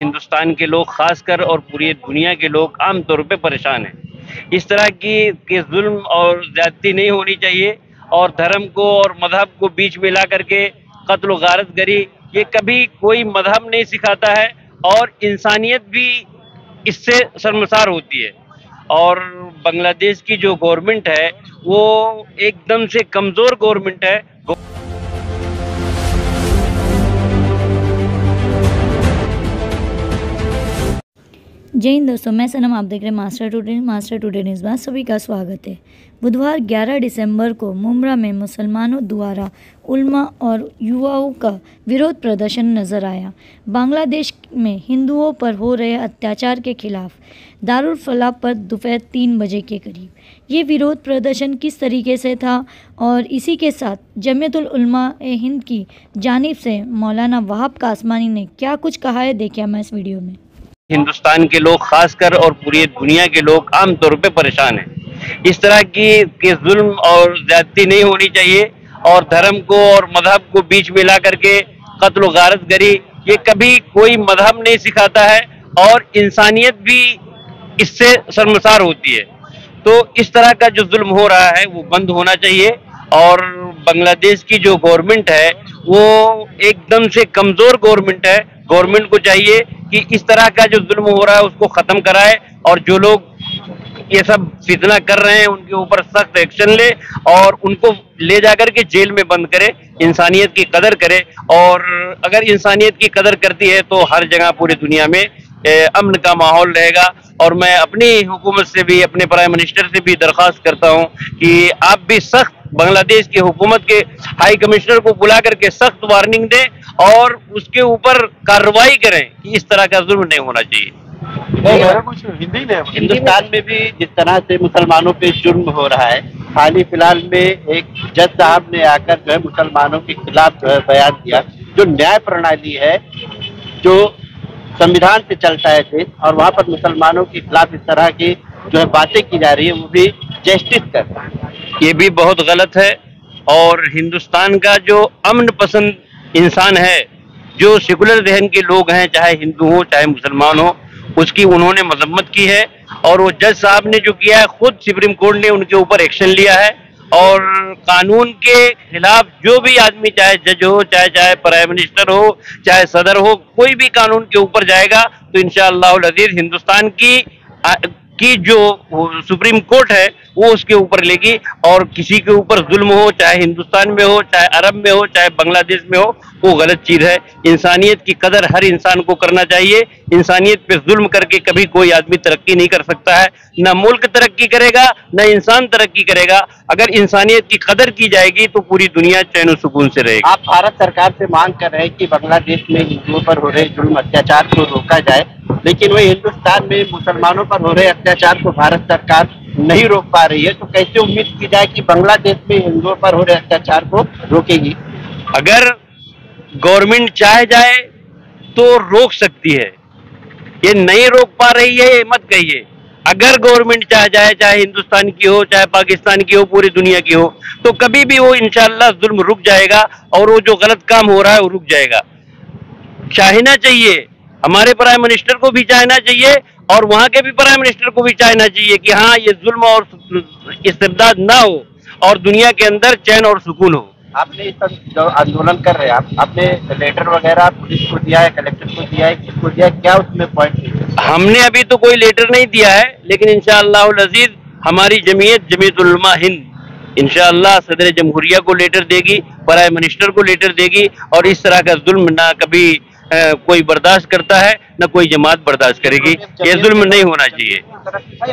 हिंदुस्तान के लोग खासकर और पूरी दुनिया के लोग आम तौर पे परेशान हैं। इस तरह की जुल्म और ज्यादती नहीं होनी चाहिए और धर्म को और मजहब को बीच में ला करके कत्ल व गारतगरी ये कभी कोई मजहब नहीं सिखाता है और इंसानियत भी इससे शर्मसार होती है। और बांग्लादेश की जो गवर्नमेंट है वो एकदम से कमज़ोर गवर्नमेंट है। जय हिंद दोस्तों, मैं सनम, आप देख रहे हैं मास्टर टुडे न्यूज़ में सभी का स्वागत है। बुधवार 11 दिसंबर को मुंब्रा में मुसलमानों द्वारा उल्मा और युवाओं का विरोध प्रदर्शन नजर आया। बांग्लादेश में हिंदुओं पर हो रहे अत्याचार के खिलाफ दारुल फलाह पर दोपहर 3 बजे के करीब ये विरोध प्रदर्शन किस तरीके से था और इसी के साथ जमीयतुल उलमा ए हिंद की जानिब से मौलाना वहाब कासमानी ने क्या कुछ कहा है, देखिए मैं इस वीडियो में। हिंदुस्तान के लोग खासकर और पूरी दुनिया के लोग आम तौर पे परेशान हैं। इस तरह की जुल्म और ज्यादती नहीं होनी चाहिए और धर्म को और मजहब को बीच में ला करके कत्ल व गारतगरी ये कभी कोई मजहब नहीं सिखाता है और इंसानियत भी इससे शर्मसार होती है। तो इस तरह का जो जुल्म हो रहा है वो बंद होना चाहिए और बांग्लादेश की जो गवर्नमेंट है वो एकदम से कमज़ोर गवर्नमेंट है। गवर्नमेंट को चाहिए कि इस तरह का जो जुल्म हो रहा है उसको ख़त्म कराए और जो लोग ये सब फितना कर रहे हैं उनके ऊपर सख्त एक्शन ले और उनको ले जाकर के जेल में बंद करे, इंसानियत की कदर करे। और अगर इंसानियत की कदर करती है तो हर जगह पूरी दुनिया में अमन का माहौल रहेगा। और मैं अपनी हुकूमत से भी, अपने प्राइम मिनिस्टर से भी दरख्वास्त करता हूं कि आप भी सख्त बांग्लादेश की हुकूमत के हाई कमिश्नर को बुला करके सख्त वार्निंग दें और उसके ऊपर कार्रवाई करें कि इस तरह का जुल्म नहीं होना चाहिए। हिंदुस्तान में भी जिस तरह से मुसलमानों पे जुल्म हो रहा है, हाल ही फिलहाल में एक जज साहब ने आकर जो है मुसलमानों के खिलाफ जो है बयान दिया। जो न्याय प्रणाली है, जो संविधान से चलता है देश, और वहाँ पर मुसलमानों के खिलाफ इस तरह की जो है बातें की जा रही है वो भी जस्टिस कर रहा है। ये भी बहुत गलत है। और हिंदुस्तान का जो अमन पसंद इंसान है, जो सेकुलर जहन के लोग हैं, चाहे हिंदू हो चाहे मुसलमान हो, उसकी उन्होंने मजम्मत की है। और वो जज साहब ने जो किया है, खुद सुप्रीम कोर्ट ने उनके ऊपर एक्शन लिया है। और कानून के खिलाफ जो भी आदमी, चाहे जज हो, चाहे प्राइम मिनिस्टर हो, चाहे सदर हो, कोई भी कानून के ऊपर जाएगा तो इंशाअल्लाह अज़ीज़ हिंदुस्तान की जो सुप्रीम कोर्ट है वो उसके ऊपर लेगी। और किसी के ऊपर जुल्म हो, चाहे हिंदुस्तान में हो, चाहे अरब में हो, चाहे बांग्लादेश में हो, वो गलत चीज है। इंसानियत की कदर हर इंसान को करना चाहिए। इंसानियत पे जुल्म करके कभी कोई आदमी तरक्की नहीं कर सकता है। ना मुल्क तरक्की करेगा, ना इंसान तरक्की करेगा। अगर इंसानियत की कदर की जाएगी तो पूरी दुनिया चैन और सुकून से रहेगी। आप भारत सरकार से मांग कर रहे हैं कि बांग्लादेश में हिंदुओं पर हो रहे जुल्म अत्याचार को रोका जाए, लेकिन वही हिंदुस्तान में मुसलमानों पर हो रहे अत्याचार को भारत सरकार नहीं रोक पा रही है। तो कैसे उम्मीद की जाए कि बांग्लादेश में हिंदुओं पर हो रहे अत्याचार को रोकेगी? अगर गवर्नमेंट चाहे जाए तो रोक सकती है, ये नहीं रोक पा रही है ये मत कहिए। अगर गवर्नमेंट चाहे जाए, चाहे हिंदुस्तान की हो, चाहे पाकिस्तान की हो, पूरी दुनिया की हो, तो कभी भी वो इंशाअल्लाह जुल्म रुक जाएगा और वो जो गलत काम हो रहा है वो रुक जाएगा। चाहना चाहिए, हमारे प्राइम मिनिस्टर को भी चाहना चाहिए और वहां के भी प्राइम मिनिस्टर को भी चाहना चाहिए कि हाँ, ये जुल्म और इस्तिबदाद ना हो और दुनिया के अंदर चैन और सुकून हो। आपने इस पर जो आंदोलन कर रहे हैं, आपने लेटर वगैरह पुलिस को दिया है, कलेक्टर को दिया है, किसको दिया है, क्या उसमें पॉइंट? हमने अभी तो कोई लेटर नहीं दिया है, लेकिन इंशाअल्लाह अज़ीज़ हमारी जमीयतुल उलमा हिंद इंशाअल्लाह सदर जमहूरिया को लेटर देगी, प्राइम मिनिस्टर को लेटर देगी। और इस तरह का जुल्म ना कभी कोई बर्दाश्त करता है, ना कोई जमात बर्दाश्त करेगी। ये जुल्म नहीं होना चाहिए।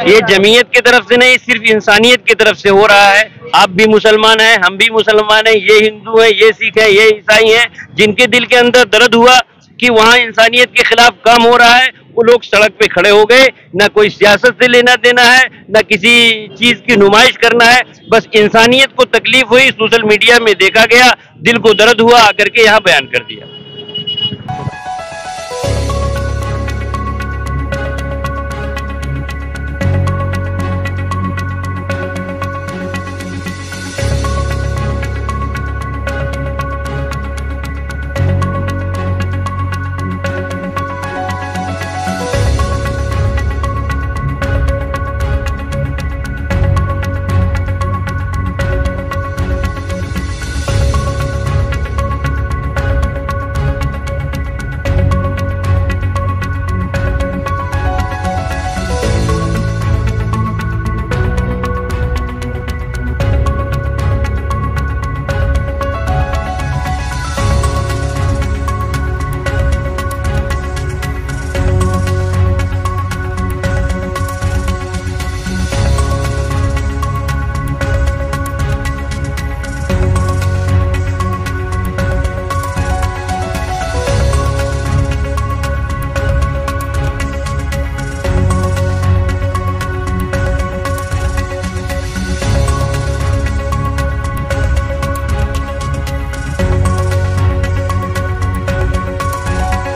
ये जमीयत की तरफ से नहीं, सिर्फ इंसानियत की तरफ से हो रहा है। आप भी मुसलमान हैं, हम भी मुसलमान हैं, ये हिंदू हैं, ये सिख हैं, ये ईसाई हैं। जिनके दिल के अंदर दर्द हुआ कि वहाँ इंसानियत के खिलाफ काम हो रहा है, वो लोग सड़क पे खड़े हो गए। ना कोई सियासत से लेना देना है, ना किसी चीज की नुमाइश करना है, बस इंसानियत को तकलीफ हुई, सोशल मीडिया में देखा गया, दिल को दर्द हुआ, आकर के यहाँ बयान कर दिया।